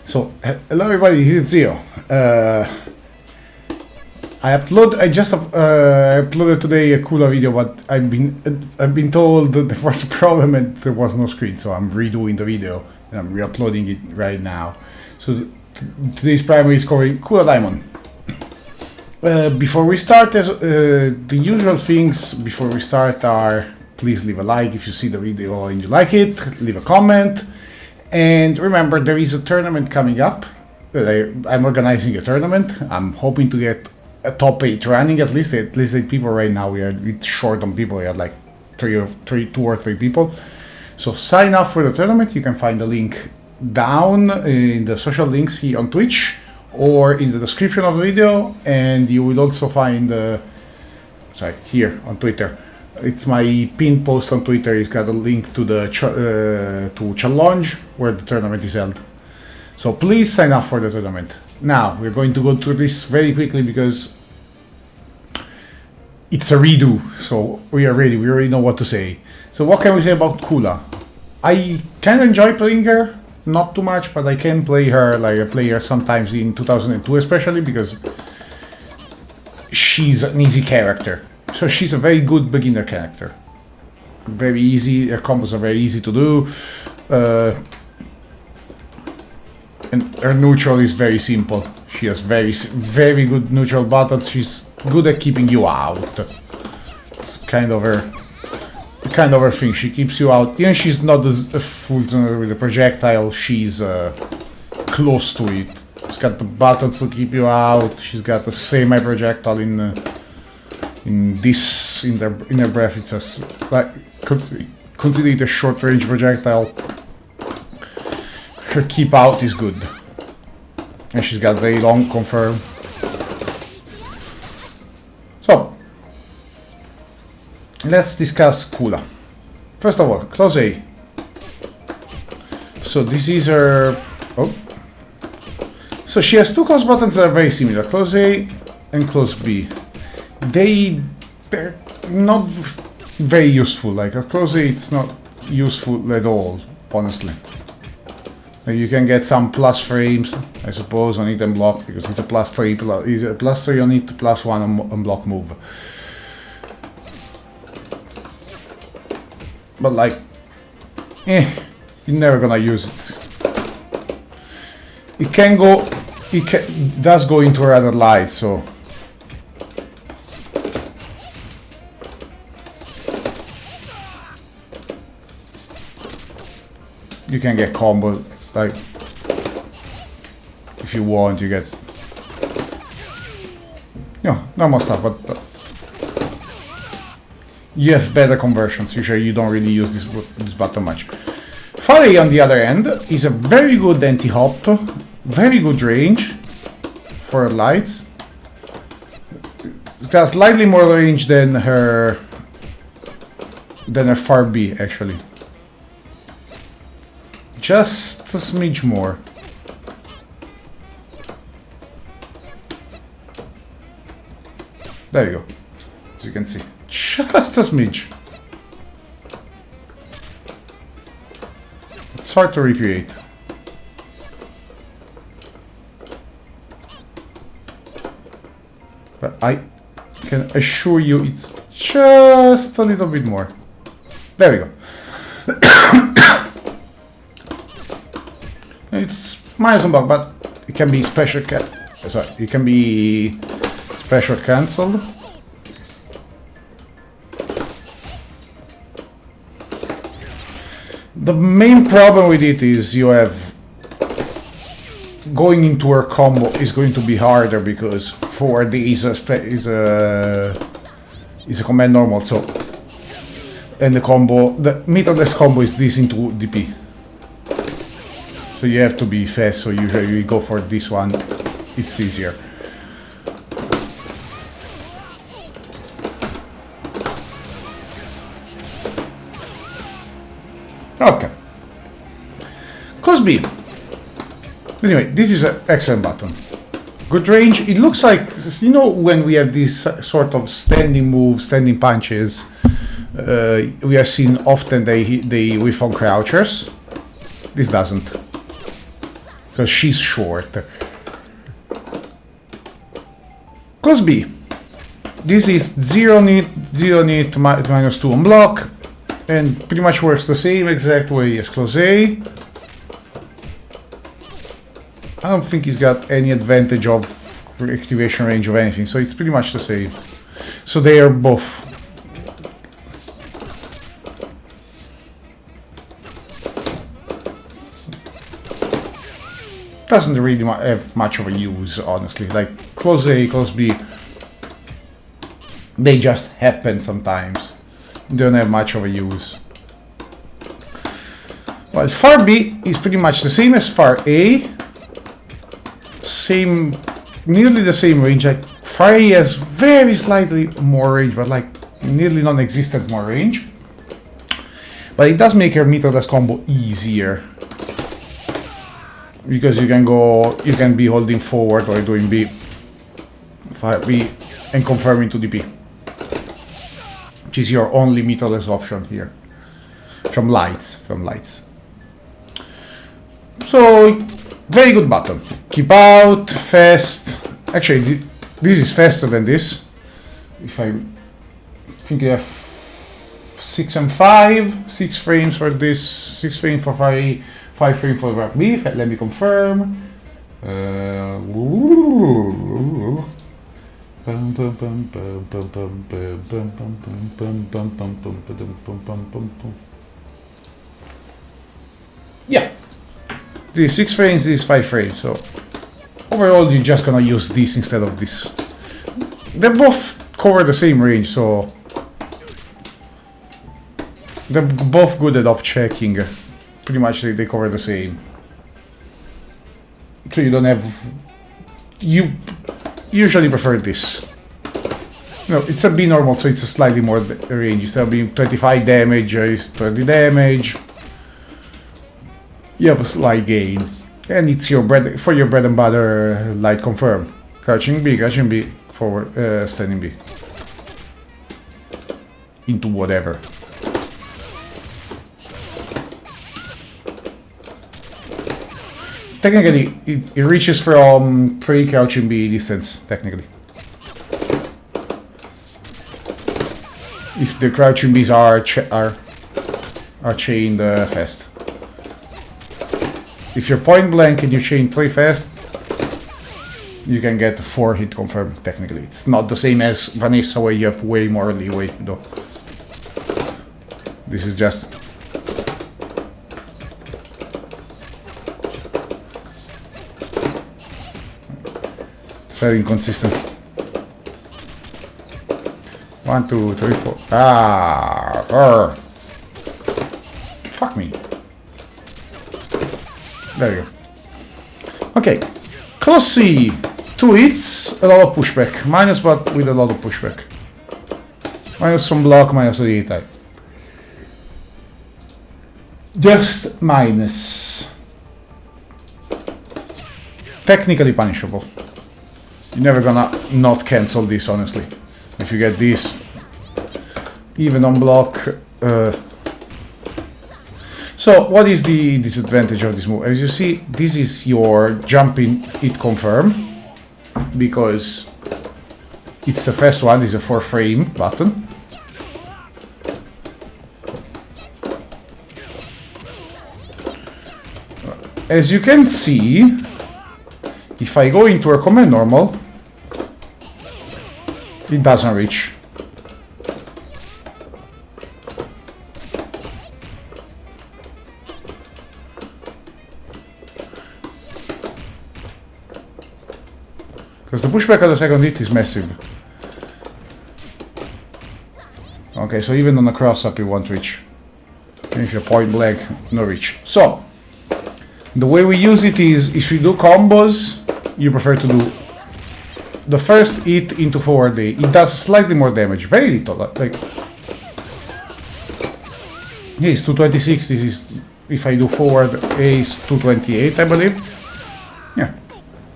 So hello everybody, this is Zio. I just uploaded today a Kula video, but I've been told that there was a problem and there was no screen, so I'm redoing the video and I'm re-uploading it right now. So today's primary is covering Kula Diamond. Before we start, the usual things before we start are: please leave a like if you see the video and you like it, leave a comment, and remember there is a tournament coming up. I'm organizing a tournament. I'm hoping to get a top 8 running, at least 8 people right now. We are short on people. We have like 2 or 3 people. So sign up for the tournament. You can find the link down in the social links here on Twitch or in the description of the video, and you will also find here on Twitter. It's my pinned post on Twitter. It's got a link to the to challenge where the tournament is held. So please sign up for the tournament. Now we're going to go through this very quickly because it's a redo. So we are ready. We already know what to say. So what can we say about Kula? I can enjoy playing her. Not too much, but I can play her. Like I play her sometimes in 2002, especially because she's an easy character. So she's a very good beginner character. Very easy. Her combos are very easy to do. And her neutral is very simple. She has very good neutral buttons. She's good at keeping you out. It's kind of her thing. She keeps you out. Even she's not a full zone with a projectile. She's close to it. She's got the buttons to keep you out. She's got the semi projectile in her breath. It's like consider it a short range projectile. Her keep out is good, and she's got very long confirm. So let's discuss Kula. First of all, close A. So this is her. So she has 2 close buttons that are very similar: close A and close B. They're not very useful. Like a close A, it's not useful at all, honestly. You can get some plus frames, I suppose, on it and block, because it's a +3 on it, +1 on block move. But like, you're never gonna use it. It does go into rather light, so you can get combo. Like, if you want, you get normal stuff, but you have better conversions. Usually you don't really use this button much. Folly, on the other end, is a very good anti-hop, very good range for lights. It's got slightly more range than her far B, actually. Just a smidge more. There you go. As you can see, just a smidge. It's hard to recreate. But I can assure you it's just a little bit more. There we go. It's minus on block, but it can be special cancelled. The main problem with it is you have going into her combo is going to be harder because 4D is a command normal, so and the middle-less combo is this into DP. So you have to be fast, so usually you go for this one, it's easier. Okay. Close B. Anyway, this is an excellent button. Good range. It looks like, when we have these sort of standing moves, standing punches, we have seen often they whiff on crouchers. This doesn't. because she's short. Close B. This is 0 need -2 on block, and pretty much works the same exact way as close A. I don't think he's got any advantage of activation range of anything, so it's pretty much the same. So they are both. Doesn't really have much of a use, honestly. Like close A, close B, they just happen sometimes. They don't have much of a use. Well, far B is pretty much the same as far A. Same, nearly the same range. Like far A has very slightly more range, but like nearly non-existent more range. But it does make your meterless combo easier, because you can be holding forward or doing B, fire B, and confirming to DP, which is your only meterless option here. From lights. So very good button. Keep out, fast. Actually, this is faster than this. If I think I have 6 and 5, 6 frames for this, 6 frames for fire A, 5 frames for Rock B. Let me confirm. Yeah. This is 6 frames, this is 5 frames. So overall, you're just gonna use this instead of this. They both cover the same range, so they're both good at up checking. Pretty much they cover the same. So you don't have... You usually prefer this. No, it's a B normal, so it's a slightly more range. Instead of being 25 damage, it's 30 damage. You have a slight gain. And it's your for your bread and butter light confirm. Crouching B, forward, standing B. Into whatever. Technically, it reaches from pre-crouching B distance, technically. If the crouching Bs are chained fast. If you're point blank and you chain 3 fast, you can get 4 hit confirm, technically. It's not the same as Vanessa, where you have way more leeway, though. This is just... It's very inconsistent. 1, 2, 3, 4. Fuck me. There you go. Okay. Close C. 2 hits, a lot of pushback. Minus, but with a lot of pushback. Minus some block, minus the type. Just minus. Technically punishable. You're never gonna not cancel this, honestly. If you get this, even on block. So, what is the disadvantage of this move? As you see, this is your jumping hit confirm, because it's the first one, it's a 4 frame button. As you can see, if I go into a command normal, it doesn't reach. Because the pushback of the second hit is massive. Okay, so even on a cross-up you won't reach. And if you're point blank, no reach. So, the way we use it is, if you do combos, you prefer to do the first hit into forward A. It does slightly more damage, very little. Like, yeah, it's 226. This is, if I do forward A, is 228, I believe. Yeah,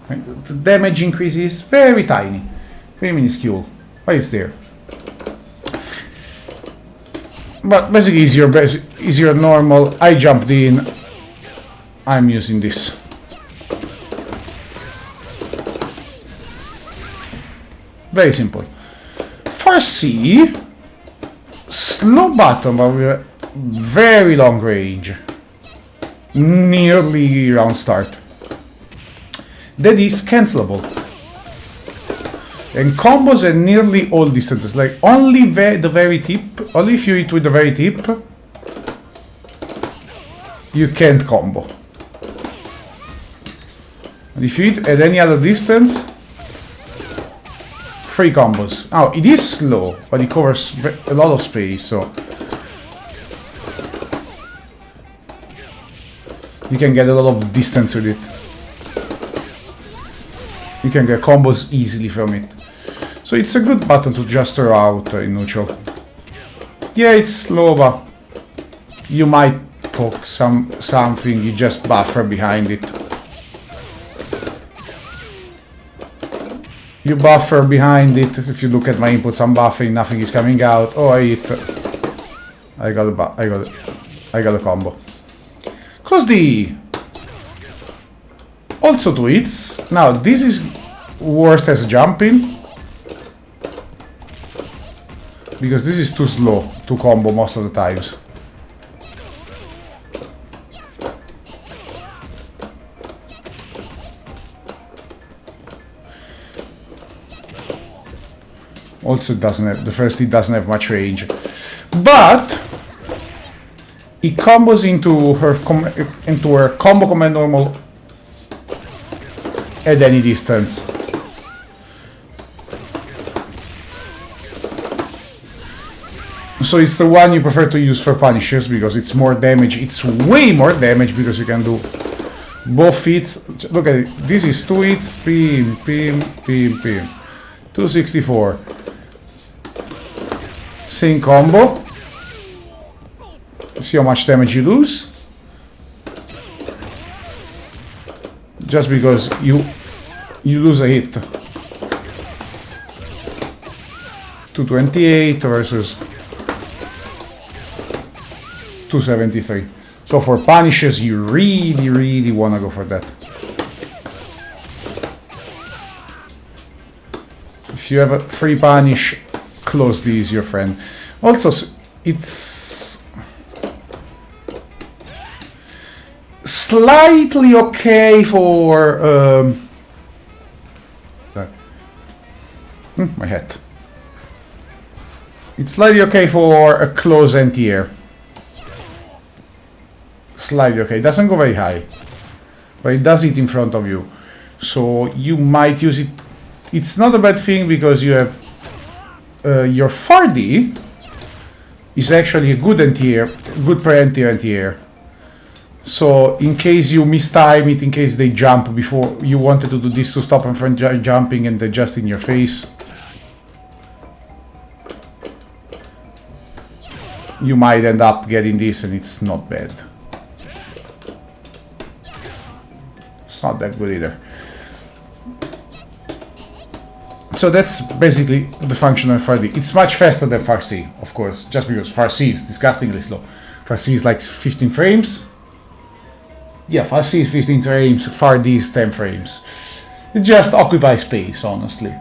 the damage increase is very tiny, very minuscule, but it's there. But basically, is your normal. I jumped in. I'm using this. Very simple. For C, slow button, but with a very long range. Nearly round start. That is cancelable. And combos at nearly all distances. Like only the very tip, only if you hit with the very tip, you can't combo. And if you hit at any other distance, free combos. Now, it is slow, but it covers a lot of space, so you can get a lot of distance with it. You can get combos easily from it. So it's a good button to just throw out in neutral. Yeah, it's slow, but you might poke something, you just buffer behind it. You buffer behind it. If you look at my inputs, I'm buffering, nothing is coming out. Oh, I got a combo. Close D. Also 2 hits. Now this is worst as jumping, because this is too slow to combo most of the times. Also, it doesn't have, the first hit doesn't have much range, but it combos into her combo command normal at any distance. So it's the one you prefer to use for punishes because it's more damage. It's way more damage because you can do both hits. Look at it. This is 2 hits. Pim, pim, pim, pim. 264. Same combo. See how much damage you lose? Just because you lose a hit. 228 versus 273. So for punishes, you really want to go for that. If you have a free punish, close D is your friend. Also, it's slightly okay for my hat. It's slightly okay for a close anti-air. Slightly okay. It doesn't go very high, but it does it in front of you, so you might use it. It's not a bad thing because you have your 4D is actually a good anti-air, good pre-anti anti-air. So in case you mistime it, in case they jump before you wanted to do this to stop them from jumping and they're just in your face, you might end up getting this, and it's not bad. It's not that good either. So that's basically the function of FRD. It's much faster than FARC, of course, just because FARC is disgustingly slow. FARC is like 15 frames. Yeah, FARC is 15 frames, FARD is 10 frames. It just occupies space, honestly.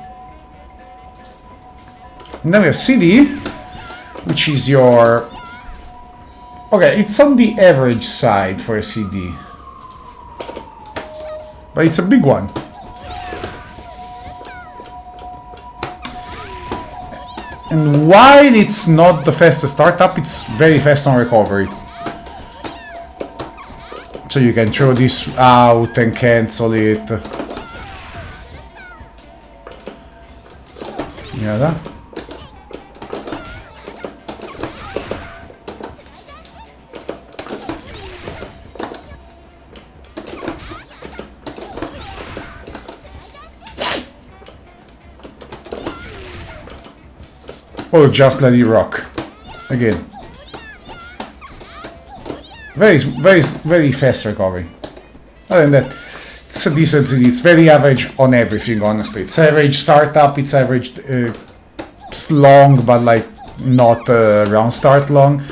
And then we have CD, which is your... Okay, it's on the average side for a CD. But it's a big one. And while it's not the fastest startup, it's very fast on recovery. So you can throw this out and cancel it. Yeah, that. Or just let it rock. Again. Very fast recovery. Other than that, it's a decent CD. It's very average on everything, honestly. It's average startup, it's average long, but like not round start long.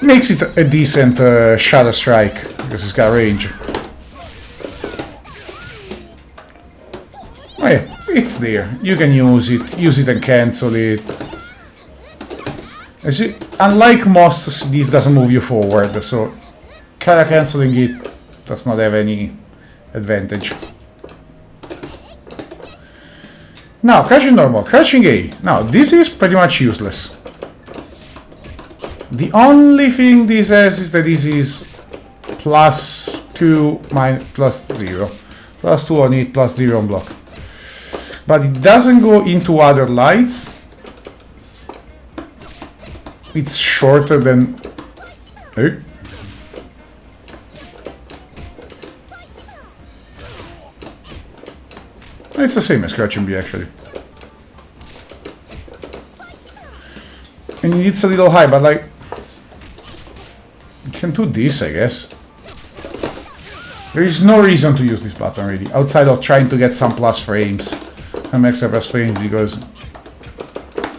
Makes it a decent shadow strike, because it's got range. Oh yeah, it's there. You can use it and cancel it. Unlike most, this doesn't move you forward, so canceling it does not have any advantage. Now, crouching normal, crouching A. Now, this is pretty much useless. The only thing this has is that this is +2 +0. +2 on it, +0 on block. But it doesn't go into other lights. It's shorter than... It's the same as crouching B, actually. And it's a little high, but like... You can do this, I guess. There is no reason to use this button, really, outside of trying to get some plus frames. Some extra plus frames, because...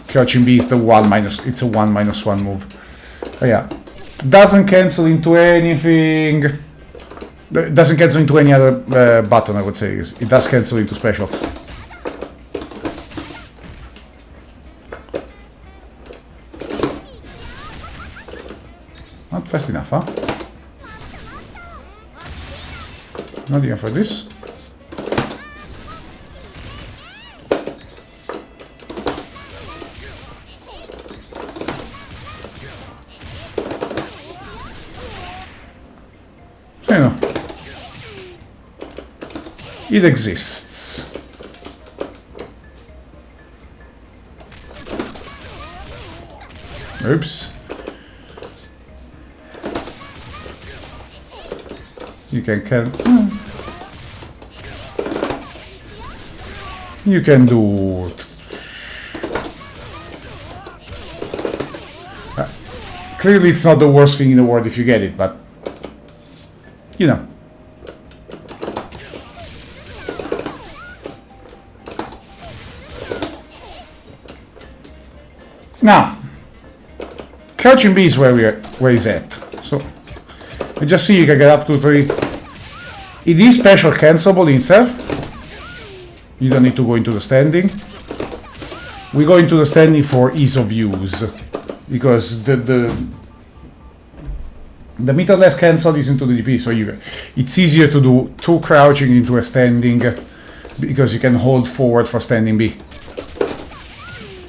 Crouching B is the 1-, it's a 1-1 move. But yeah. Doesn't cancel into anything... It doesn't cancel into any other button, I would say. It does cancel into specials. Not fast enough, huh? Not even for this. So, you know. It exists. Oops. You can cancel. You can do... Clearly it's not the worst thing in the world if you get it, but... You know. Now, crouching B is where he's at. So, you just see you can get up to 3. It is special cancelable in itself. You don't need to go into the standing. We go into the standing for ease of use, because the meterless cancel is into the DP, so it's easier to do 2 crouching into a standing, because you can hold forward for standing B,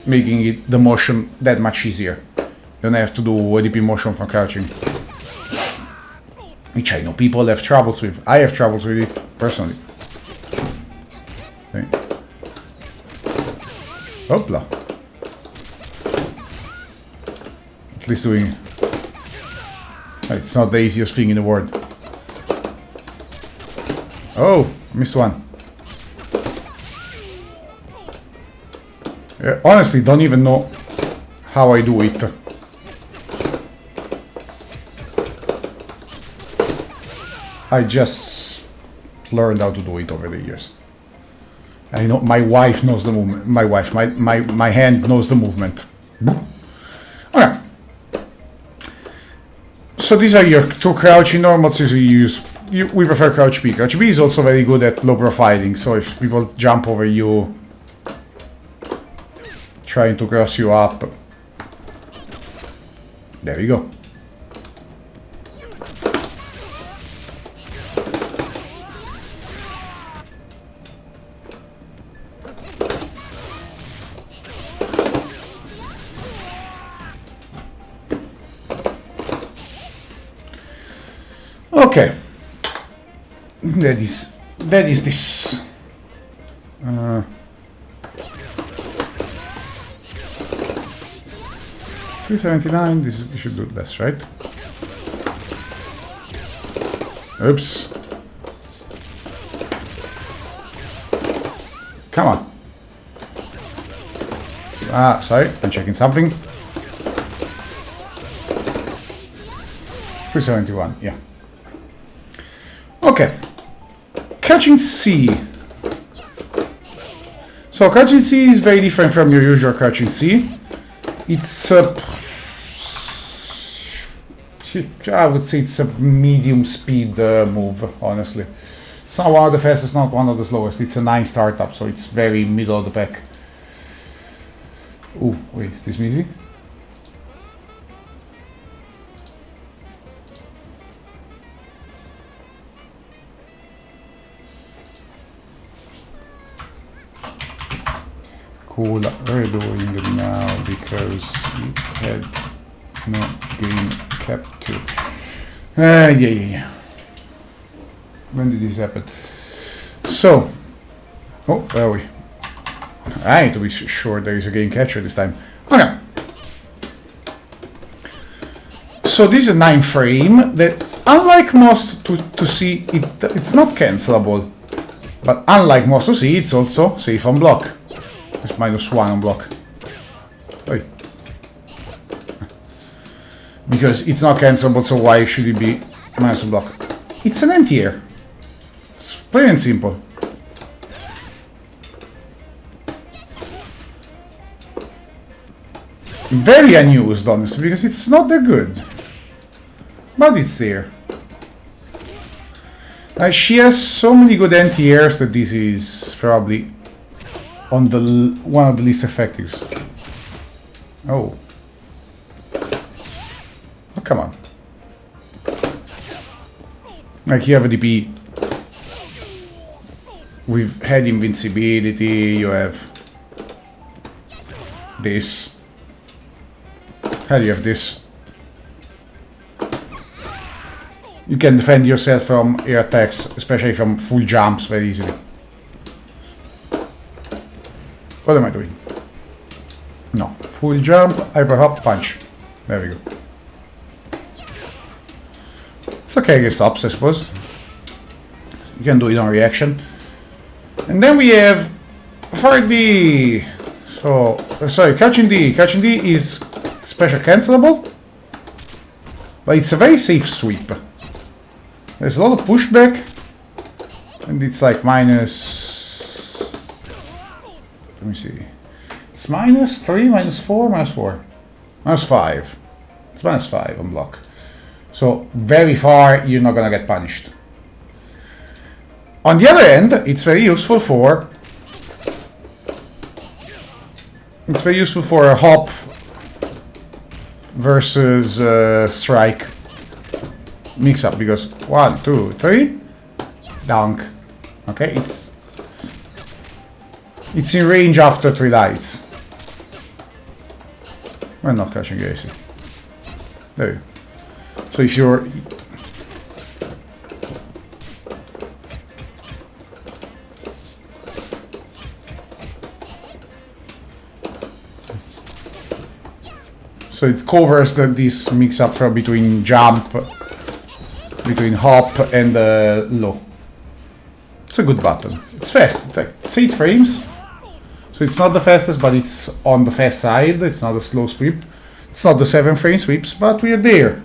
making it the motion that much easier. You don't have to do a DP motion for crouching, which I know people have troubles with. I have troubles with it personally. Okay. Hopla. At least doing... It's not the easiest thing in the world. Oh, missed one. Honestly, don't even know how I do it. I just learned how to do it over the years. I know my wife knows the movement. My hand knows the movement. Okay. So these are your 2 crouching normals. We prefer crouch B. Crouch B is also very good at low profiling. So if people jump over you, trying to cross you up, there you go. Okay, that is this. 379. This should do less, right? Oops. Come on. Ah, sorry, I'm checking something. 371. Yeah. Okay, catching C. So catching C is very different from your usual catching C. It's a, I would say it's a medium speed move, honestly. It's not one of the fastest, not one of the slowest. It's a 9 startup, so it's very middle of the pack. Oh, wait, is this easy? Kula, we're doing it now because we had no game capture. Yeah. When did this happen? So, oh, where are we? I need to be sure there is a game catcher this time. Okay. So this is a 9 frame that, unlike most to see, it's not cancelable. But unlike most to see, it's also safe on block. It's -1 on block. Oi. Because it's not cancelable, so why should it be minus on block? It's an anti-air. It's plain and simple. Very unused, honestly, because it's not that good. But it's there. She has so many good anti-airs that this is probably on the one of the least effectives. Oh. Oh, come on. Like, you have a DP. We've had invincibility, you have this. Hell, you have this. You can defend yourself from air attacks, especially from full jumps, very easily. What am I doing? No. Full jump, hyper hop, punch. There we go. It's okay against ups, I suppose. You can do it on reaction. And then we have for the... So, sorry, catching D. Catching D is special cancelable. But it's a very safe sweep. There's a lot of pushback. And it's like minus... Let me see. It's -3, -4, -4. -5. It's -5 on block. So very far you're not gonna get punished. On the other end, it's very useful for... It's very useful for a hop versus strike mix up, because 1, 2, 3, dunk. Okay, it's in range after 3 lights. We're not catching AC. There you go. So if you're... So it covers this mix up from between jump, between hop and low. It's a good button. It's fast. It's 8 frames. So it's not the fastest, but it's on the fast side. It's not a slow sweep. It's not the 7 frame sweeps, but we're there.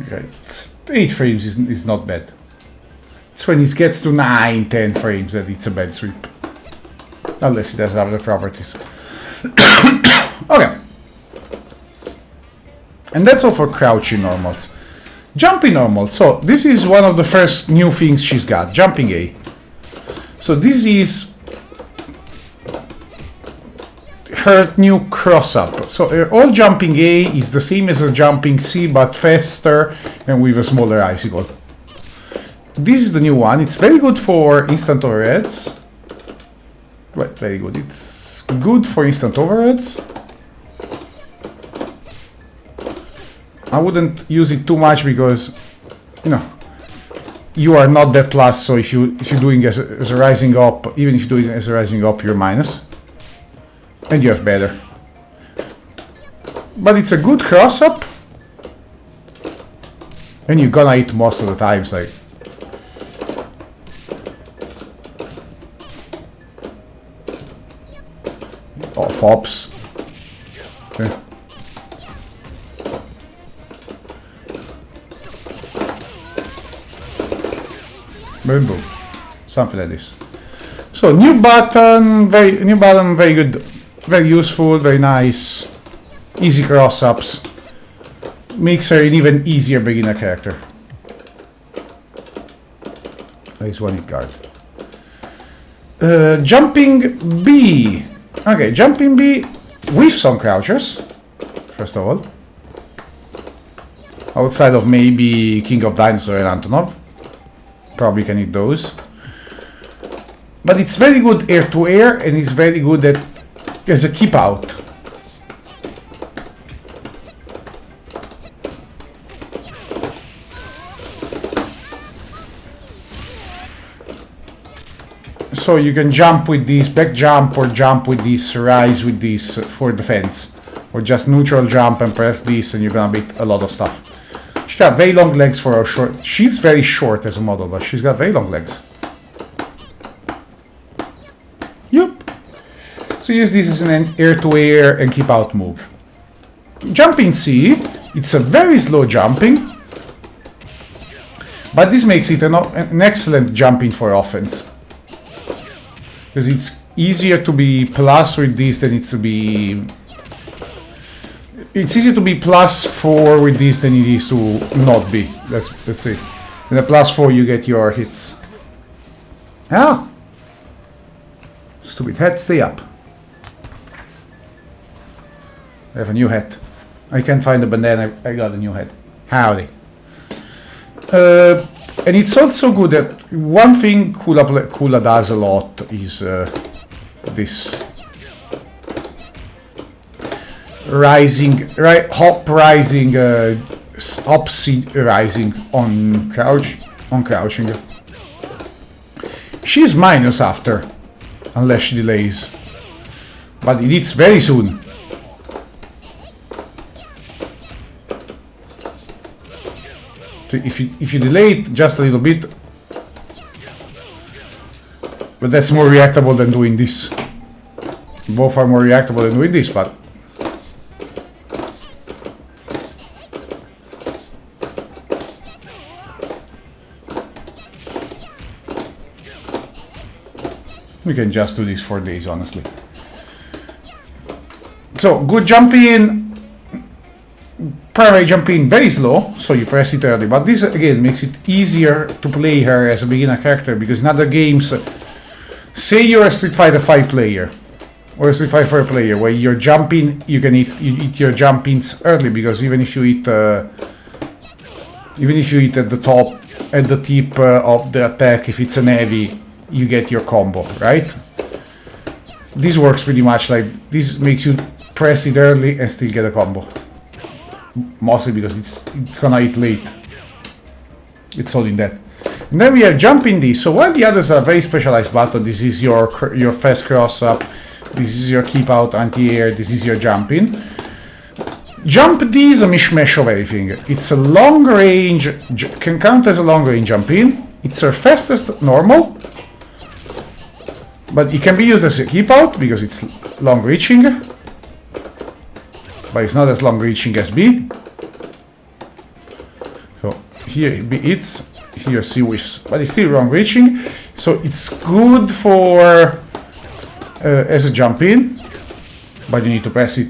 Okay. 8 frames is not bad. It's when it gets to 9, 10 frames that it's a bad sweep. Unless it has other properties. Okay. And that's all for crouching normals. Jumping normal. So this is one of the first new things she's got. Jumping A. So this is her new cross-up. So all jumping A is the same as a jumping C, but faster and with a smaller icicle. This is the new one. It's very good for instant overheads. Well, very good. It's good for instant overheads. I wouldn't use it too much because, you know, you are not that plus. So if you're doing as a rising up, even if you do it as a rising up, you're minus, and you have better. But it's a good cross up, and you're gonna hit most of the times. Like, off hops. Okay. Boom, boom. Something like this. So new button, very good, very useful, very nice. Easy cross-ups. Makes her an even easier beginner character. It's one hit card. Jumping B. Okay, jumping B with some crouchers, first of all. Outside of maybe King of Dinosaur and Antonov. Probably can hit those. But it's very good air to air, and it's very good at as a keep out. So you can jump with this back jump, or jump with this, rise with this for defense, or just neutral jump and press this, and you're gonna beat a lot of stuff. She's got very long legs for her short. She's very short as a model, but she's got very long legs. Yup. So use this as an air-to-air and keep-out move. Jumping C, it's a very slow jumping, but this makes it an excellent jumping for offense. Because it's easier to be plus with this than it's to be... It's easier to be +4 with this than it is to not be. Let's see. In a +4 you get your hits. Ah! Stupid hat, stay up. I have a new hat. I can't find a bandana, I got a new hat. Howdy. And it's also good at... One thing Kula does a lot is this. Rising, right? Hop rising, hop rising on crouching. She's minus after, unless she delays. But it hits very soon. If you delay it just a little bit, but that's more reactable than doing this. Both are more reactable than doing this, but we can just do this for days, honestly. So good jumping. Primary jumping very slow, so you press it early, but this again makes it easier to play her as a beginner character, because in other games, say you're a Street Fighter 5 player or a Street Fighter 4 player where you're jumping, you eat your jump-ins early, because even if you eat at the top, at the tip of the attack, if it's an heavy, you get your combo, right? This works pretty much like this, makes you press it early and still get a combo. Mostly because it's gonna hit late. It's all in that. And then we have jumping D. So while the others are very specialized button, this is your fast cross up, this is your keep out anti-air, this is your jumping. Jump D is a mishmash of everything. It's a long range, can count as a long range jump in. It's our fastest normal, but it can be used as a keep out because it's long reaching. But it's not as long reaching as B. So here B hits, here C whiffs, but it's still long reaching. So it's good for as a jump in, but you need to press it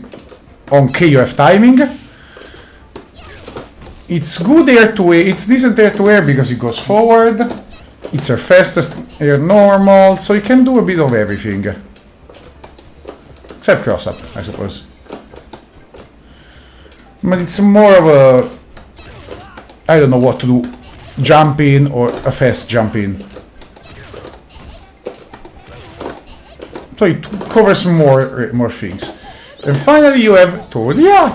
on KOF timing. It's good air to air, it's decent air to air because it goes forward. It's our fastest air normal, so you can do a bit of everything. Except cross up, I suppose. But it's more of a, I don't know what to do, jump in or a fast jump in. So it covers more things. And finally you have Todia.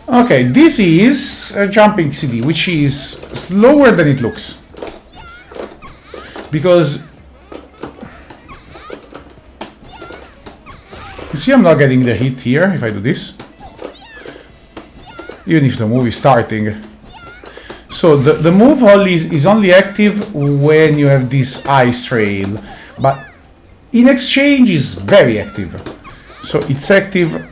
Okay, this is a jumping CD, which is slower than it looks. Because you see, I'm not getting the hit here if I do this. Even if the move is starting. So the move is only active when you have this ice trail. But in exchange is very active. So it's active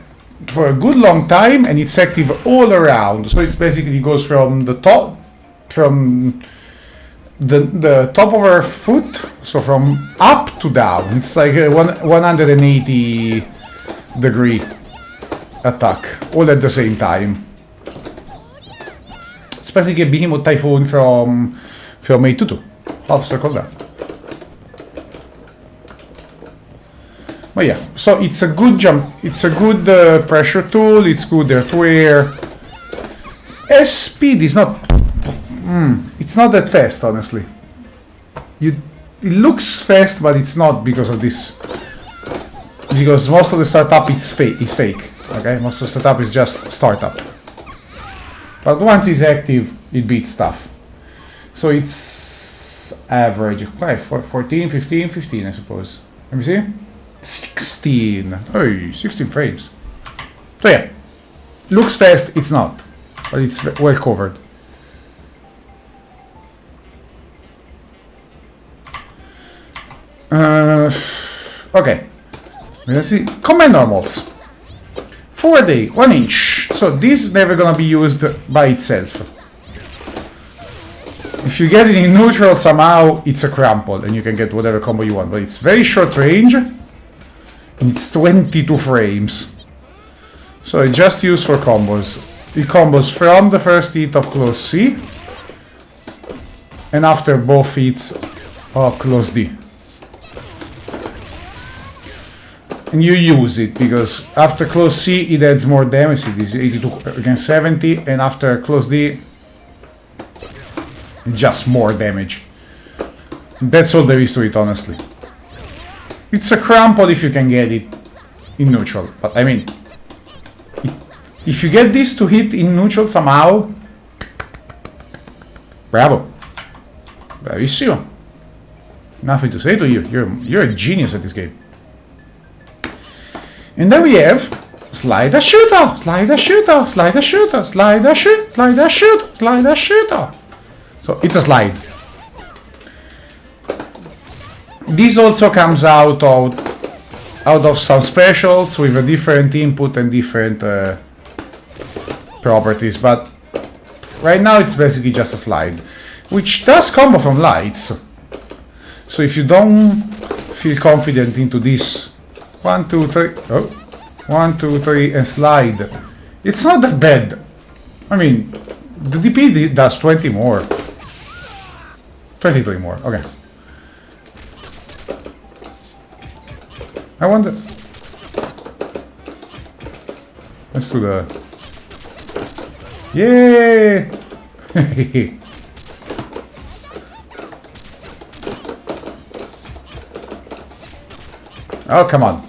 for a good long time and it's active all around. So it basically goes from the top, from the top of her foot, so from up to down. It's like a 180 degree attack, all at the same time. It's basically a Behemoth Typhoon from Film A22. Half circle there. But yeah, so it's a good jump. It's a good pressure tool. It's good air to air. S speed is not. It's not that fast, honestly. It looks fast, but it's not because of this. Because most of the startup is fake. Okay, most of the startup is just startup. But once it's active, it beats stuff. So it's average. Okay, 14, 15, 15, I suppose. Let me see. 16. Oh, 16 frames. So yeah, looks fast. It's not, but it's well covered. Okay, let's see. Command normals. 4D, 1 inch. So this is never gonna be used by itself. If you get it in neutral somehow, it's a crumple and you can get whatever combo you want. But it's very short range. And it's 22 frames. So it's just used for combos. It combos from the first hit of close C and after both hits of close D. And you use it because after close C it adds more damage. See, this is 82 against 70, and after close D, just more damage. That's all there is to it, honestly. It's a crumple if you can get it in neutral, but I mean, if you get this to hit in neutral somehow, bravo, bravissimo. Nothing to say to you. You're a genius at this game. And then we have slider shooter, slider shooter, slider shooter, slider shoot, slider shoot, slider shooter. So it's a slide. This also comes out of some specials with a different input and different properties, but right now it's basically just a slide, which does combo from lights. So if you don't feel confident into this 1, 2, 3, oh, 1, 2, 3, and slide, it's not that bad. I mean, the DP does 20 more. 23 more, okay. I wonder. Let's do the. Yay! Oh, come on.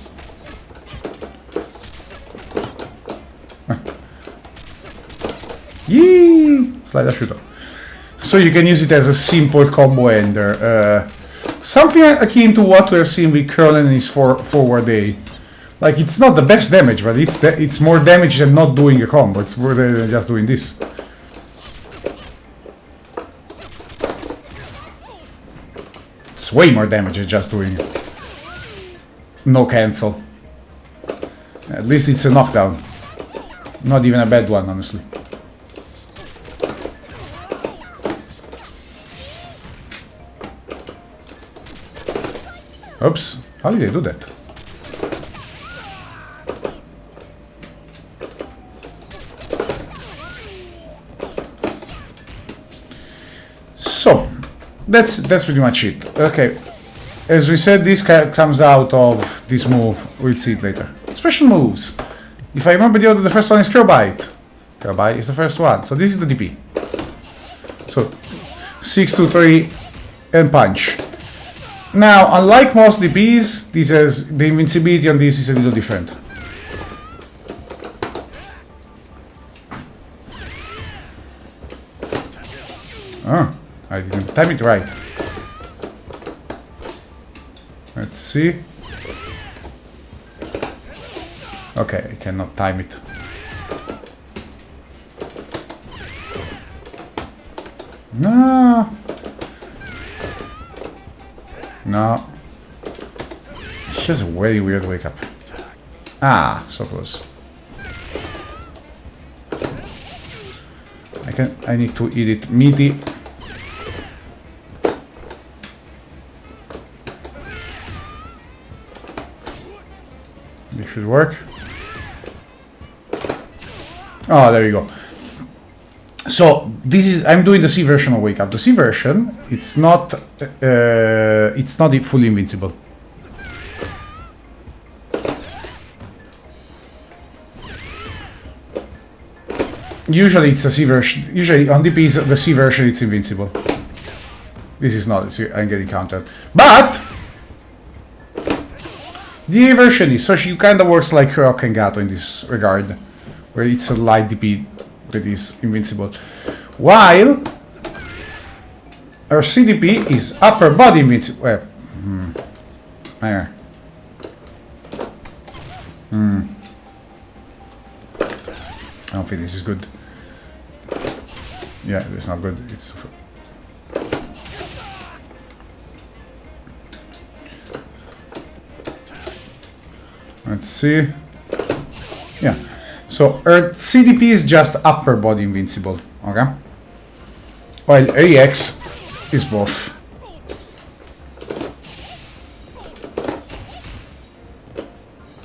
Yee! Slider shooter. So you can use it as a simple combo ender. Something akin to what we have seen with Curlin in his forward A. Like, it's not the best damage, but it's more damage than not doing a combo. It's more than just doing this. It's way more damage than just doing no cancel. At least it's a knockdown. Not even a bad one, honestly. Oops, how did I do that? So, that's pretty much it. Okay, as we said, this comes out of this move. We'll see it later. Special moves. If I remember the order, the first one is Curl Bite. Curl Bite is the first one. So this is the DP. So 6, 2, 3, and punch. Now, unlike most DPs, this has the invincibility on this is a little different. Oh, I didn't time it right. Let's see. Okay, I cannot time it. No. No. It's just a very weird wake up. Ah, so close. I need to eat it meaty. This should work. Oh, there you go. So this is, I'm doing the C version of Wake Up. The C version, it's not fully invincible. Usually it's a C version. Usually on DPs, the C version, it's invincible. This is not. I'm getting countered, but the A version is, so she kind of works like Rock and Gato in this regard, where it's a light DP that is invincible, while her CDP is upper body invincible. There. I don't think this is good. Yeah, it's not good. It's let's see. Yeah. So her CDP is just upper body invincible, okay? While AX is both.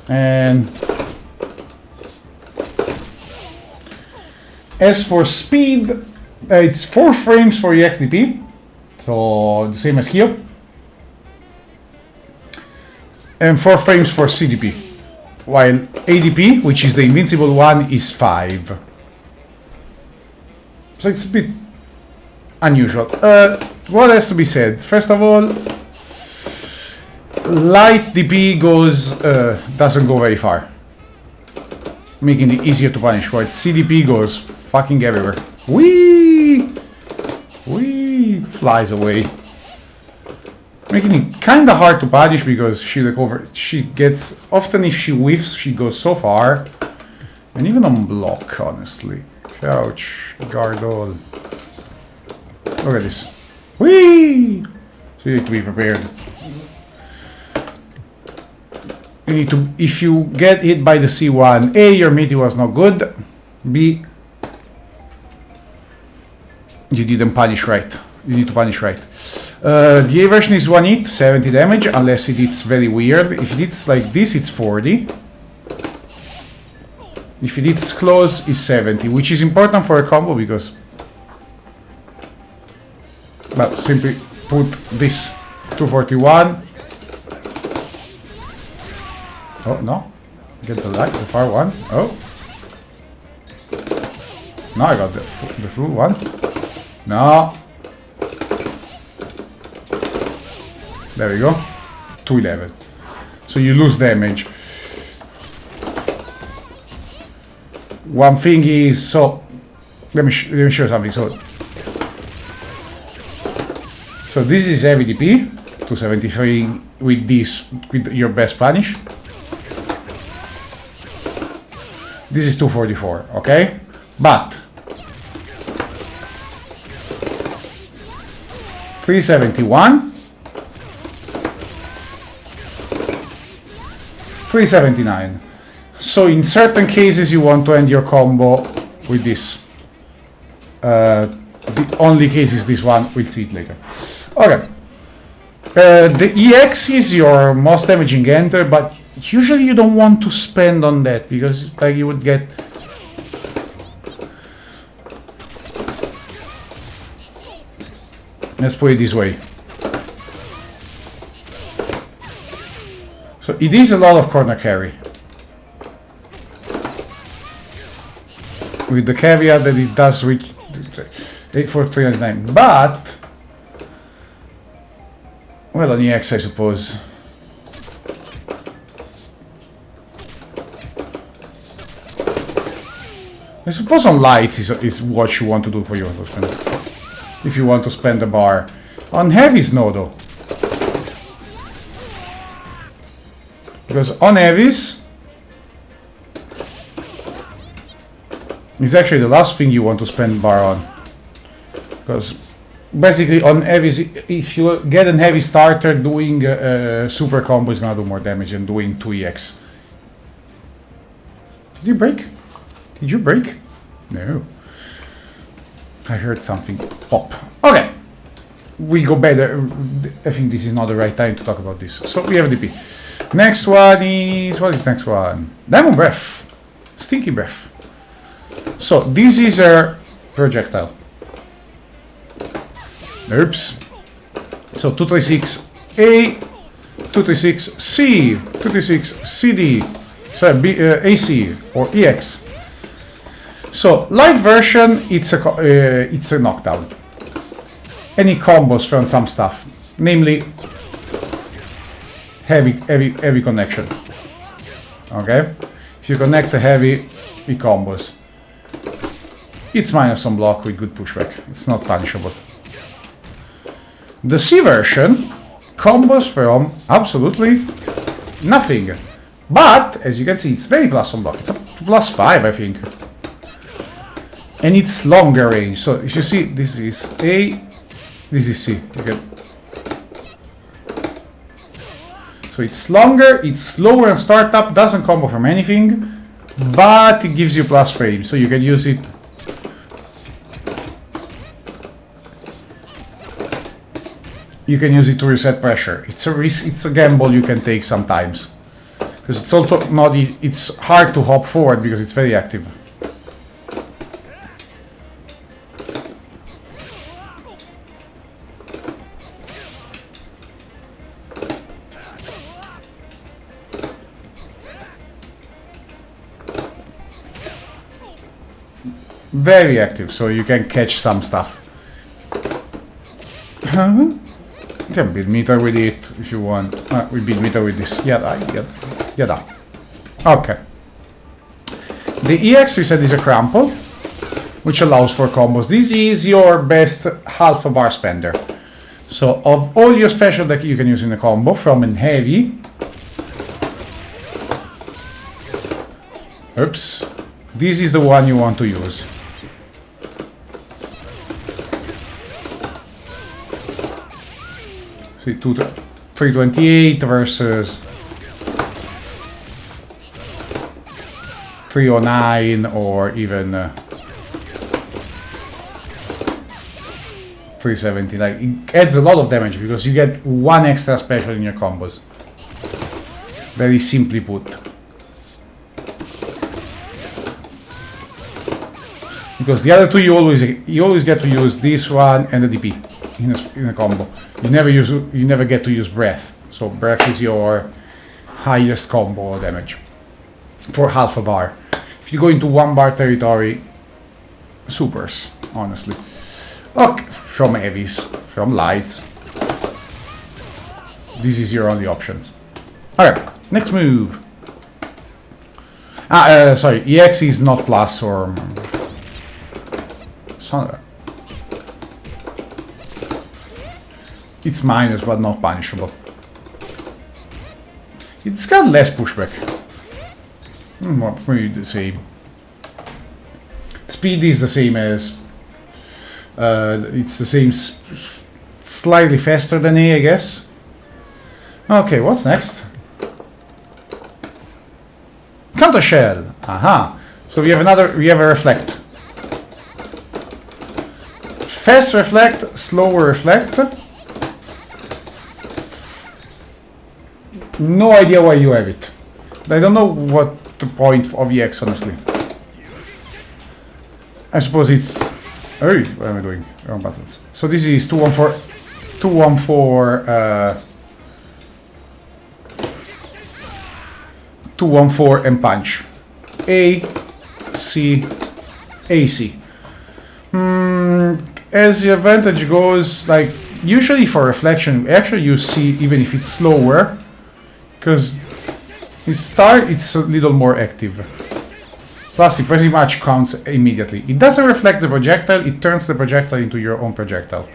And as for speed, it's 4 frames for EX DP, so the same as here, and 4 frames for CDP, while ADP, which is the invincible one, is 5. So it's a bit unusual. What has to be said? First of all, light DP doesn't go very far, making it easier to punish, while CDP goes fucking everywhere. Whee! Whee! Flies away. Making it kinda hard to punish because she gets, often if she whiffs, she goes so far. And even on block, honestly. Couch, guard all. Look at this. Whee! So you need to be prepared. You need to, if you get hit by the C1, A, your melee was not good. B, you didn't punish right. You need to punish right. The A version is 1 hit, 70 damage, unless it hits very weird. If it hits like this, it's 40. If it hits close, it's 70, which is important for a combo because, well, simply put this 241. Oh, no. Get the light, the far one. Oh. Now I got the full one. No. There we go. 211. So you lose damage. One thing is, so let me show you something. So this is heavy DP, 273 with this, with your best punish. This is 244, okay? But 371, 379. So in certain cases you want to end your combo with this. The only case is this one, we'll see it later. Okay. The EX is your most damaging enter, but usually you don't want to spend on that because like you would get. Let's put it this way. So it is a lot of corner carry. With the caveat that it does reach 84399, but well, on EX I suppose. I suppose on lights is what you want to do for your spend. If you want to spend a bar. On heavies, no though. Because on heavies is actually the last thing you want to spend bar on. Because basically on heavies, if you get a heavy starter, doing super combo is gonna do more damage than doing 2EX. Did you break? Did you break? No. I heard something pop. Okay. We go better. I think this is not the right time to talk about this. So we have DP. Next one is... What is next one? Diamond Breath. Stinky Breath. So this is her projectile. Oops. So 236 A, 236 C, 236 CD, sorry, AC or EX. So light version, it's a knockdown. Any combos from some stuff, namely heavy connection. Okay, if you connect a heavy, it combos. It's minus on block with good pushback. It's not punishable. The C version combos from absolutely nothing. But, as you can see, it's very plus on block. It's up to +5, I think. And it's longer range. So, if you see, this is A, this is C. Okay. So, it's longer, it's slower on startup, doesn't combo from anything, but it gives you plus frame. So, you can use it. You can use it to reset pressure. It's a gamble you can take sometimes, because it's also not. It's hard to hop forward because it's very active. Very active, so you can catch some stuff. You can build meter with it if you want. We build meter with this. Yada. Okay. The EX we said is a crumple, which allows for combos. This is your best half a bar spender. So of all your special that you can use in a combo, from an heavy. Oops. This is the one you want to use. See, 328 versus 309 or even 370. Like, it adds a lot of damage because you get one extra special in your combos. Very simply put. Because the other two you always get to use this one and the DP in a combo. You never get to use breath. So breath is your highest combo damage for half a bar. If you go into 1 bar territory, supers, honestly. Okay, from heavies, from lights. This is your only options. Alright, next move. Sorry, EX is not plus or... It's minus, but not punishable. It's got less pushback. Maybe the same. Speed is the same as... it's the same... slightly faster than A, I guess. Okay, what's next? Counter shell. Aha. So we have a reflect. Fast reflect, slower reflect. No idea why you have it. I don't know what the point of EX, honestly. I suppose it's... Oh, what am I doing? Wrong buttons. So this is 214... 214 and punch. A, C, AC. As the advantage goes, like, usually for reflection, actually you see even if it's slower, because it's a little more active. Plus, it pretty much counts immediately. It doesn't reflect the projectile, it turns the projectile into your own projectile.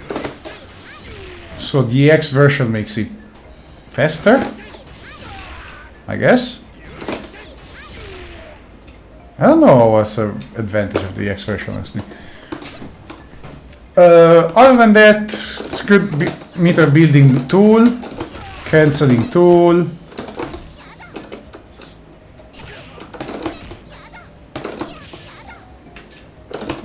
So the EX version makes it faster, I guess. I don't know what's the advantage of the EX version, honestly. Other than that, it's a good meter building tool, cancelling tool.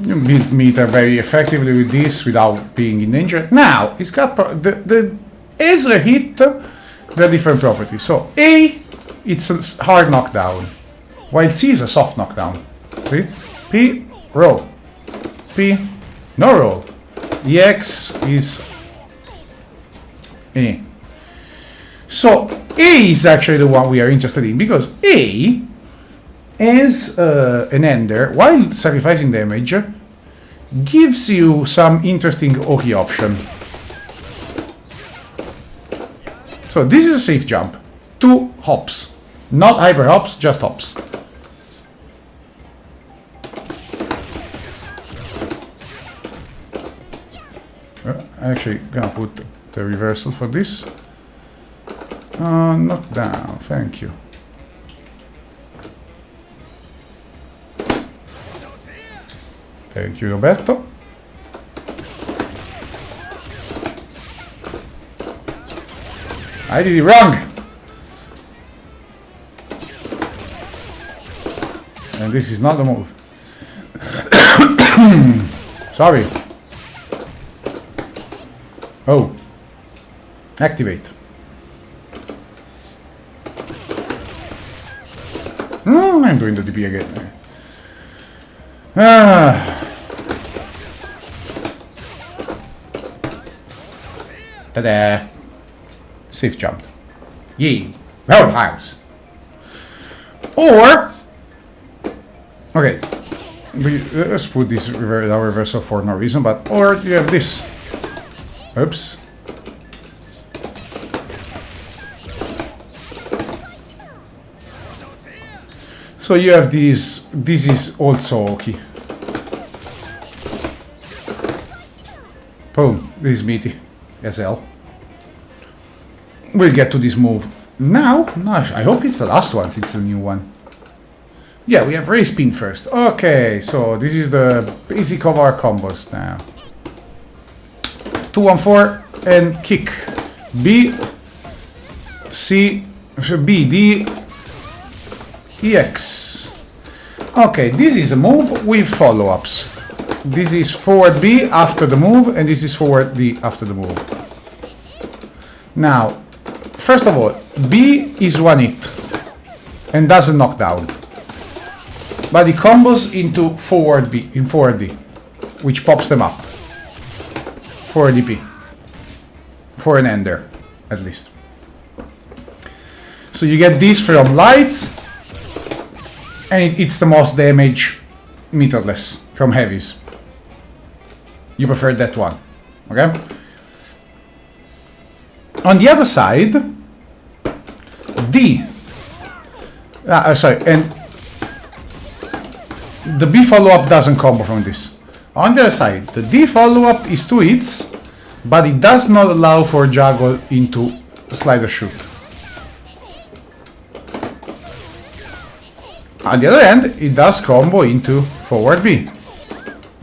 You build meter very effectively with this without being in danger. Now, it's got the Ezra hit, they're different properties. So A, it's a hard knockdown, while C is a soft knockdown. See? P, roll. P, XP. No roll. EX is A. So A is actually the one we are interested in, because A, as an ender, while sacrificing damage, gives you some interesting Oki option. So this is a safe jump. 2 hops. Not hyper hops, just hops. I'm actually gonna put the reversal for this. Knock down, thank you. Thank you, Roberto. I did it wrong! And this is not the move. Sorry. Oh. Activate. I'm doing the DP again. Ta-da! Safe jump. Yay! Roundhouse! Or... Okay. Let's put this reversal for no reason, but... Or you have this. Oops. So you have these... This is also Oki. Boom. This is meaty. SL. We'll get to this move. Now, I hope it's the last one, since it's a new one. Yeah, we have raise spin first. Okay, so this is the basic of our combos now. 2, 1, 4, and kick. B, C, B, D, EX. Okay, this is a move with follow-ups. This is forward B after the move, and this is forward D after the move. Now, first of all, B is one hit and doesn't knock down, but it combos into forward B, in forward D, which pops them up. For a DP. For an ender, at least. So you get this from lights, and it's the most damage meterless from heavies. You prefer that one, okay? On the other side, D. Sorry, and the B follow-up doesn't combo from this. On the other side, the D follow-up is 2 hits, but it does not allow for juggle into slider shoot. On the other hand, it does combo into forward B,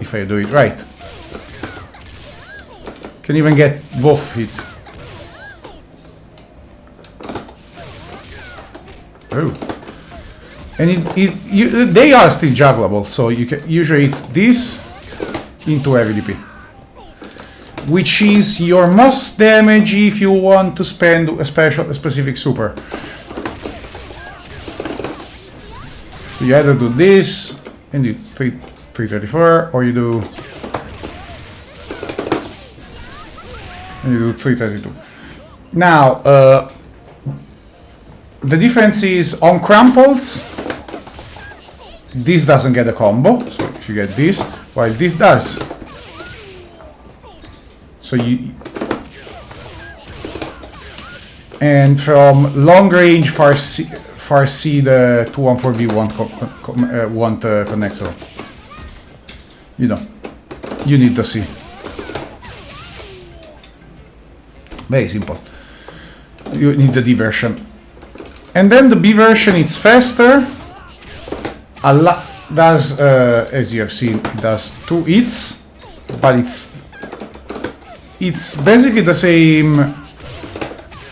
if I do it right. Can even get both hits. Oh. And they are still juggleable, so you can usually it's this into heavy DP, which is your most damage if you want to spend a specific super. So you either do this and you 334, or you do 332. Now, the difference is on crumples, this doesn't get a combo, so if you get this, while this does. So you... And from long range, far C the 214B won't connect, so... You know, you need the C. Very simple. You need the D version. And then the B version, it's faster. Does, as you have seen, it does 2 hits, but it's basically the same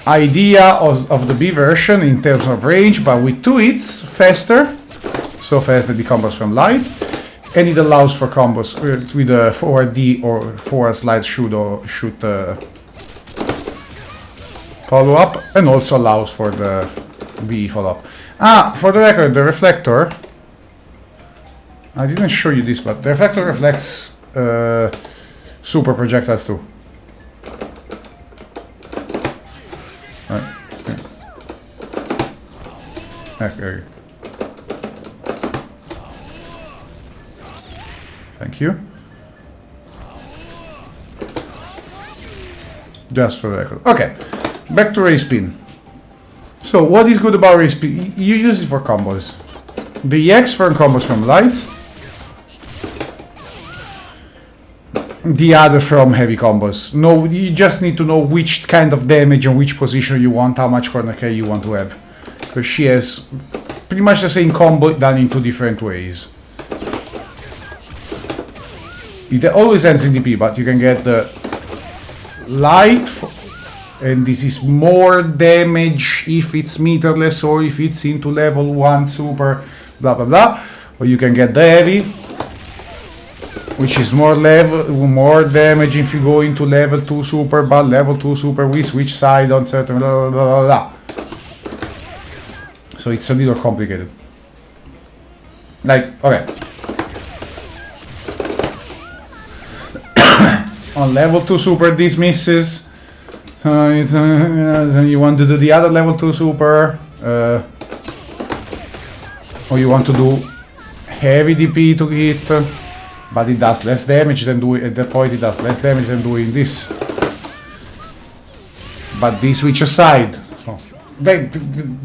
idea of the B version in terms of range, but with 2 hits, faster, so fast that it combos from lights, and it allows for combos with a forward D or forward slide shoot or shoot follow up, and also allows for the B follow up. For the record, the reflector, I didn't show you this, but the reflector reflects super projectiles too. Right. Okay. Thank you. Just for the record. Okay, back to ray spin. So what is good about ray spin? You use it for combos. The EX for combos from lights. The other from heavy combos. No, you just need to know which kind of damage and which position you want, how much corner K you want to have. Because she has pretty much the same combo done in two different ways. It always ends in DP, but you can get the light, and this is more damage if it's meterless or if it's into level 1 super, blah blah blah. Or you can get the heavy, which is more damage if you go into level 2 super, but level 2 super we switch side on certain blah blah blah blah. So it's a little complicated. Like, okay. On level 2 super this misses. So you want to do the other level 2 super. Or you want to do heavy DP to hit. But it does less damage than doing at that point. It does less damage than doing this. But this switch aside. So the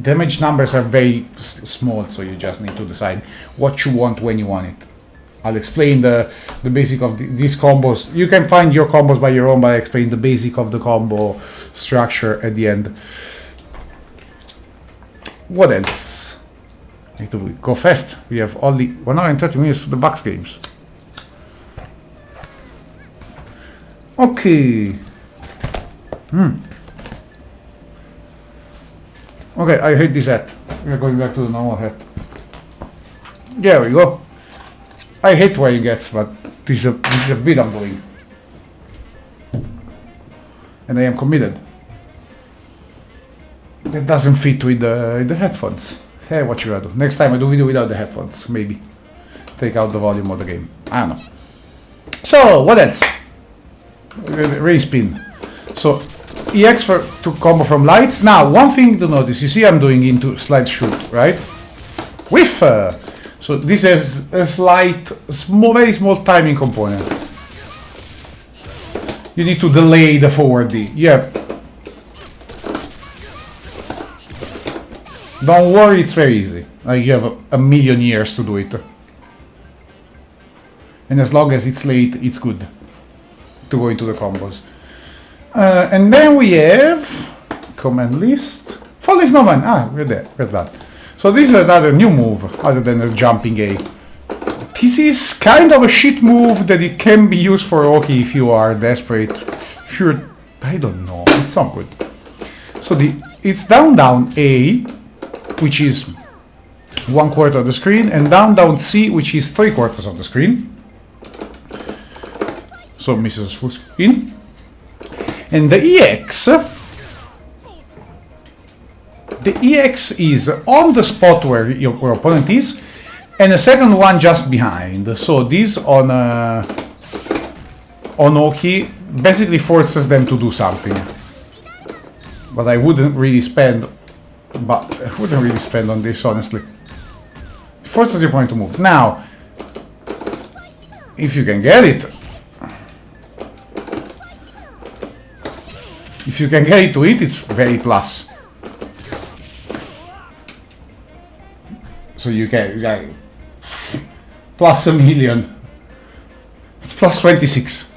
damage numbers are very small, so you just need to decide what you want when you want it. I'll explain the basic of these combos. You can find your combos by your own, but I explain the basic of the combo structure at the end. What else? Need to go fast. We have only 1 hour and 30 minutes for the Bucks games. Okay. Okay, I hate this hat. We are going back to the normal hat. There we go. I hate wearing hats, but this is a bit I'm doing. And I am committed. That doesn't fit with the headphones. Hey, what should I do? Next time I do video without the headphones, maybe. Take out the volume of the game. I don't know. So, what else? Ray spin. So, EX to combo from lights. Now, one thing to notice. You see I'm doing into slide shoot, right? Whiff! So this has a slight, very small timing component. You need to delay the forward D. You have. Don't worry, it's very easy. Like you have a million years to do it. And as long as it's late, it's good to go into the combos. And then we have command list. Falling Snowman. Ah, we're there. We're done. So this is another new move, other than the jumping A. This is kind of a shit move that it can be used for Oki if you are desperate. If you're, I don't know, it's not good. So it's down A, which is 1/4 of the screen, and down C, which is 3/4 of the screen. So misses full screen. And the EX. The EX is on the spot where your opponent is, and a second one just behind. So this on Oki basically forces them to do something. But I wouldn't really spend. On this, honestly. It forces your opponent to move. Now, if you can get it. If you can get it to it, it's very plus. So you get plus a million. It's plus 26.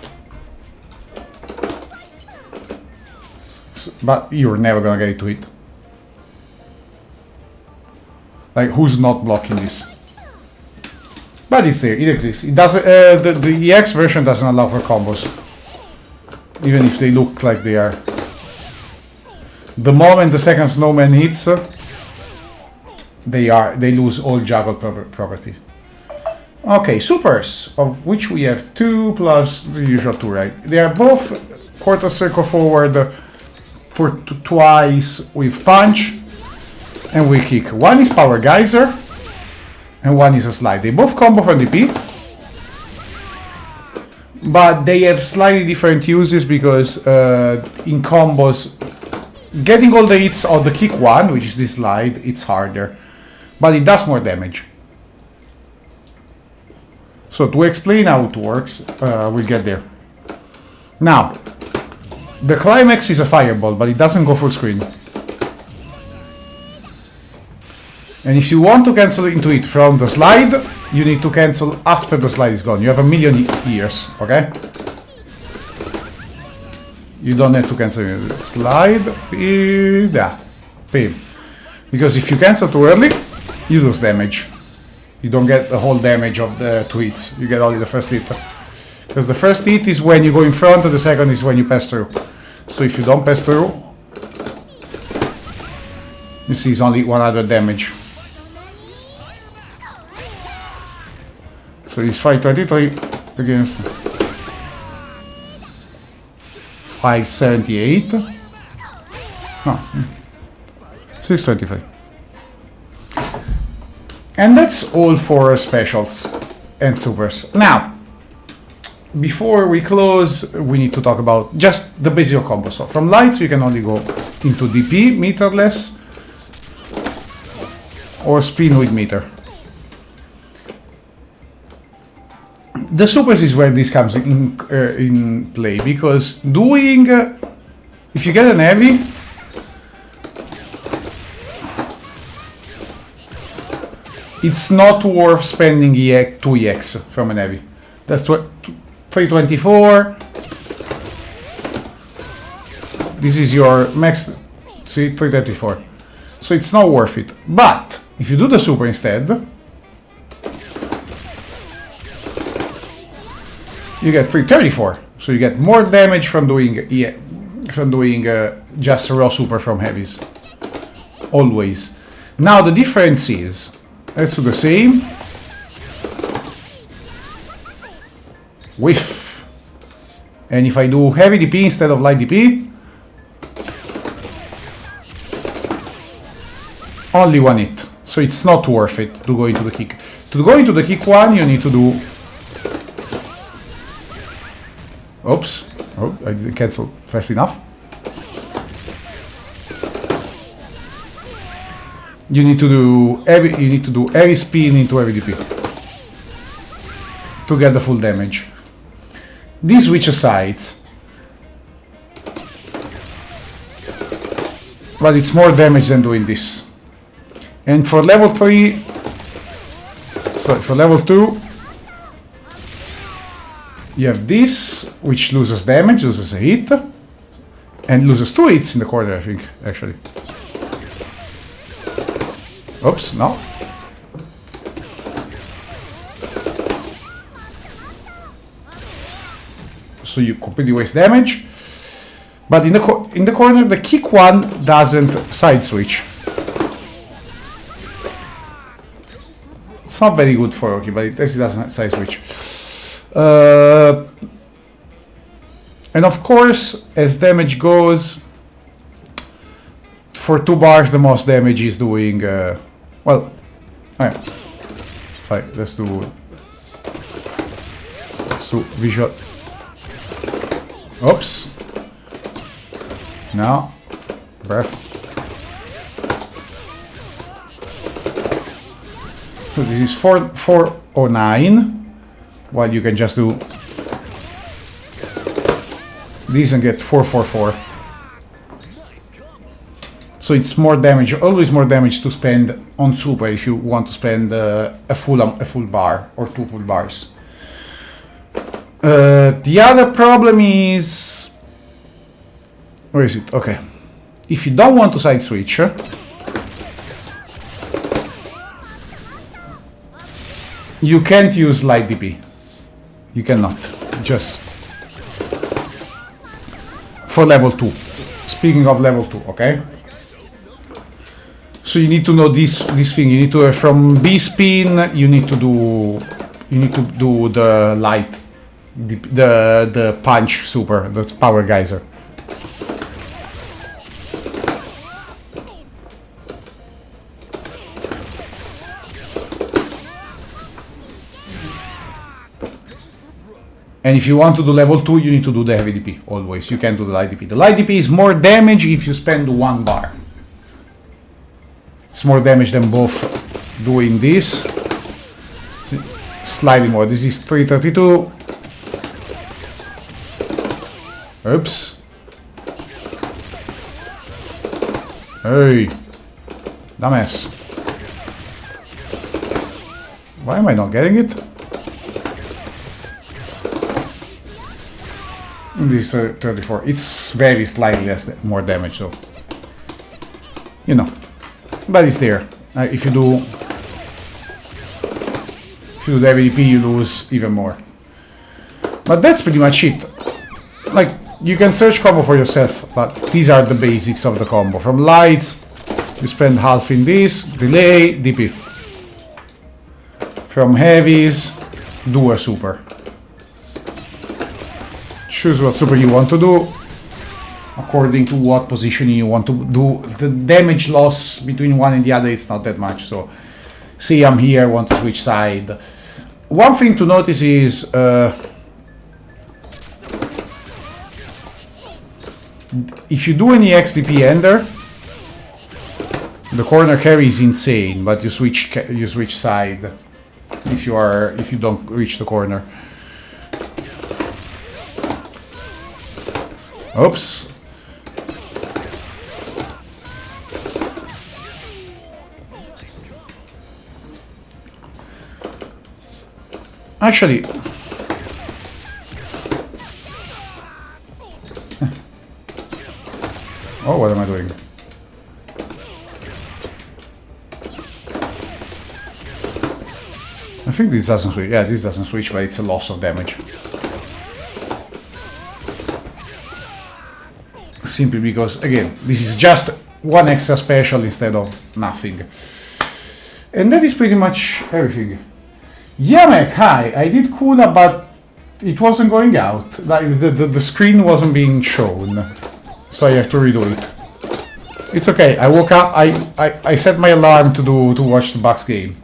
So, but you're never gonna get it to it. Like, who's not blocking this? But it's there, it exists. It doesn't. The EX version doesn't allow for combos, even if they look like they are. The moment the second snowman hits, they lose all juggle property. Okay, supers, of which we have 2 plus the usual 2, right? They are both quarter circle forward for twice with punch, and we kick. One is power geyser, and one is a slide. They both combo from DP. but they have slightly different uses because in combos, getting all the hits on the kick one, which is this slide, it's harder, but it does more damage. So to explain how it works, we'll get there. Now, the climax is a fireball, but it doesn't go full screen. And if you want to cancel into it from the slide, you need to cancel after the slide is gone. You have a million years, okay? You don't have to cancel the slide. Yeah, bam. Because if you cancel too early, you lose damage. You don't get the whole damage of the 2 hits. You get only the first hit. Because the first hit is when you go in front, and the second is when you pass through. So if you don't pass through, you see it's only 100 damage. So it's 523 against 578. No, 625. And that's all for specials and supers. Now, before we close, we need to talk about just the basic combo. So from lights, you can only go into DP, meterless, or spin with meter. The supers is where this comes in play, because doing, if you get an heavy, it's not worth spending 2 EX from an heavy. That's what 324. This is your max, see, 334. So it's not worth it. But if you do the super instead, you get 334. So you get more damage from doing just raw super from heavies. Always. Now the difference is, let's do the same. Whiff. And if I do heavy DP instead of light DP, only 1 hit. So it's not worth it to go into the kick. To go into the kick one, you need to do... Oops. Oh, I didn't cancel fast enough. You need to do every spin into every DP to get the full damage. These switch sides, but it's more damage than doing this. And for level 3, sorry, for level 2, you have this, which loses damage, loses a hit, and loses 2 hits in the corner, I think, actually. Oops, no. So you completely waste damage. But in the corner, the kick one doesn't side switch. It's not very good for Rocky, but it doesn't side switch. And of course, as damage goes, for 2 bars, the most damage is doing... well, sorry, let's do visual. Oops. Now, breath. So this is 409, while you can just do this and get 444. So it's more damage, always more damage to spend on super if you want to spend a full bar or 2 full bars. The other problem is, where is it? Okay, if you don't want to side switch, you can't use light DP. You cannot. Just for level 2. Speaking of level 2, okay. So you need to know this thing. You need to from B spin. You need to do the light, the punch super. That's power geyser. And if you want to do level 2, you need to do the heavy DP, always. You can't do the light DP. The light DP is more damage if you spend 1 bar. It's more damage than both doing this. Slightly more. This is 332. Oops. Hey. Dumbass. Why am I not getting it? This is 34. It's very slightly more damage, so you know. But it's there. If you do the heavy DP, you lose even more. But that's pretty much it. Like, you can search combo for yourself, but these are the basics of the combo. From lights, you spend half in this, delay, DP. From heavies, do a super. Choose what super you want to do, according to what positioning you want to do. The damage loss between one and the other is not that much, so see, I'm here, want to switch side. One thing to notice is if you do any XDP ender, the corner carry is insane, but you switch side if you don't reach the corner. Oops. Actually, oh, what am I doing? I think this doesn't switch. Yeah, this doesn't switch, but it's a loss of damage. Simply because, again, this is just one extra special instead of nothing. And that is pretty much everything. Yamek, hi, I did Kula, but it wasn't going out. Like the screen wasn't being shown. So I have to redo it. It's okay, I woke up, I set my alarm to watch the Bucks game.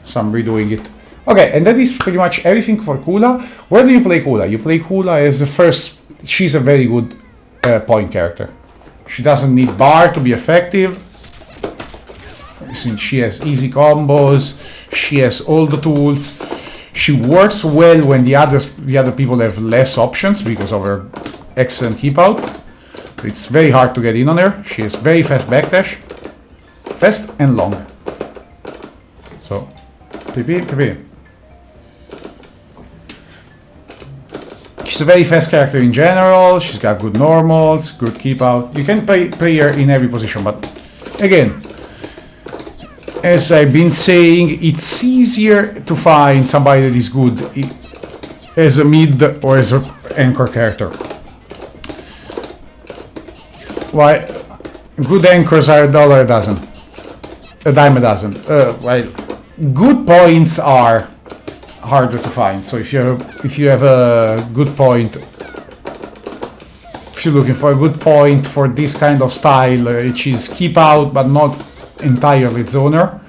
So I'm redoing it. Okay, and that is pretty much everything for Kula. Where do you play Kula? You play Kula as the first, she's a very good point character. She doesn't need bar to be effective. Since she has easy combos, she has all the tools. She works well when the other people have less options because of her excellent keep out. It's very hard to get in on her. She has very fast backdash, fast and long. So, PP. She's a very fast character in general. She's got good normals, good keep out. You can play her in every position, but again, as I've been saying, it's easier to find somebody that is good as a mid or as an anchor character. Why? Good anchors are $1 a dozen, a dime a dozen. Well, good points are harder to find. So if you have a good point, if you're looking for a good point for this kind of style, which is keep out but not entirely zoner.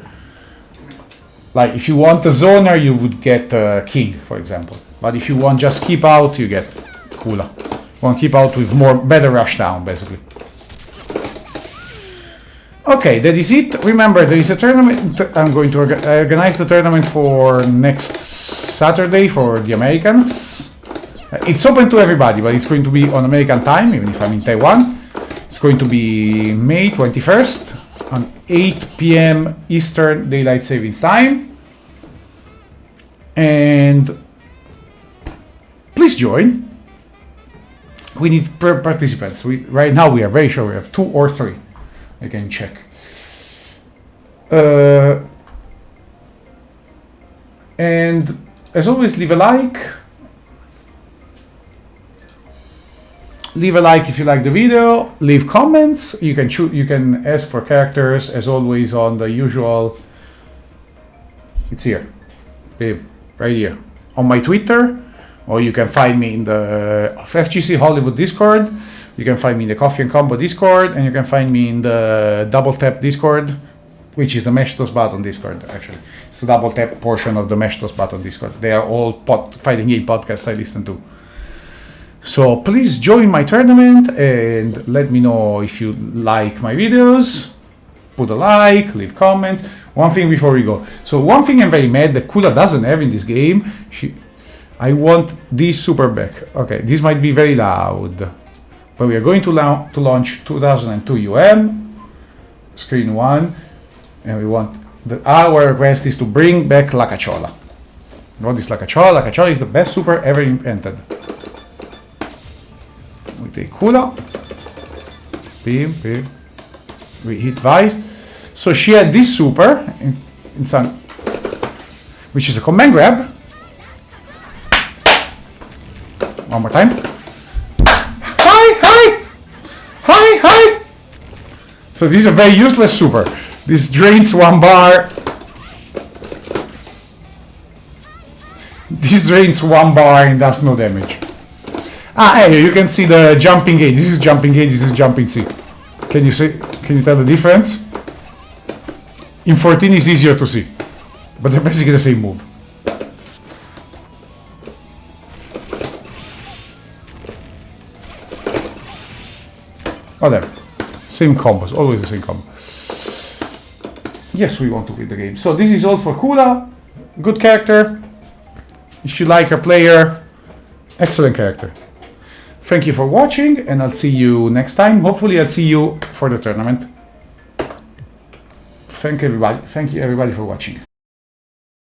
Like if you want a zoner, you would get King, for example. But if you want just keep out, you get Kula. You want keep out with better rush down, basically. Okay, that is it. Remember, there is a tournament. I'm going to organize the tournament for next Saturday for the Americans. It's open to everybody, but it's going to be on American time, even if I'm in Taiwan. It's going to be May 21st on 8 p.m. Eastern Daylight Savings Time. And please join. We need participants. Right now we are very sure we have 2 or 3. I can check. And as always, leave a like. Leave a like if you like the video. Leave comments. You can ask for characters as always on the usual. It's here, babe, right here on my Twitter, or you can find me in the FGC Hollywood Discord. You can find me in the Coffee and Combo Discord, and you can find me in the Double Tap Discord. which is the Meshtos button Discord, actually. It's the double tap portion of the Meshtos button Discord. They are all fighting game podcasts I listen to. So please join my tournament and let me know if you like my videos. Put a like, leave comments. One thing before we go. So one thing I'm very mad that Kula doesn't have in this game. I want this super back. Okay, this might be very loud. But we are going to launch 2002 screen 1. And we want our request is to bring back La CACHOLA. What is La CACHOLA? La CACHOLA is the best super ever invented. We take Kula. Beam. We hit Vice. So she had this super in some, which is a command grab. One more time. Hi! So this is a very useless super. This drains 1 bar. This drains 1 bar and does no damage. Hey, you can see the jumping A. This is jumping A, this is jumping C. Can you tell the difference? In 14 is easier to see. But they're basically the same move. Whatever. Same combos, always the same combo. Yes, we want to win the game. So this is all for Kula. Good character. If you like her player, excellent character. Thank you for watching, and I'll see you next time. Hopefully I'll see you for the tournament. Thank you everybody for watching.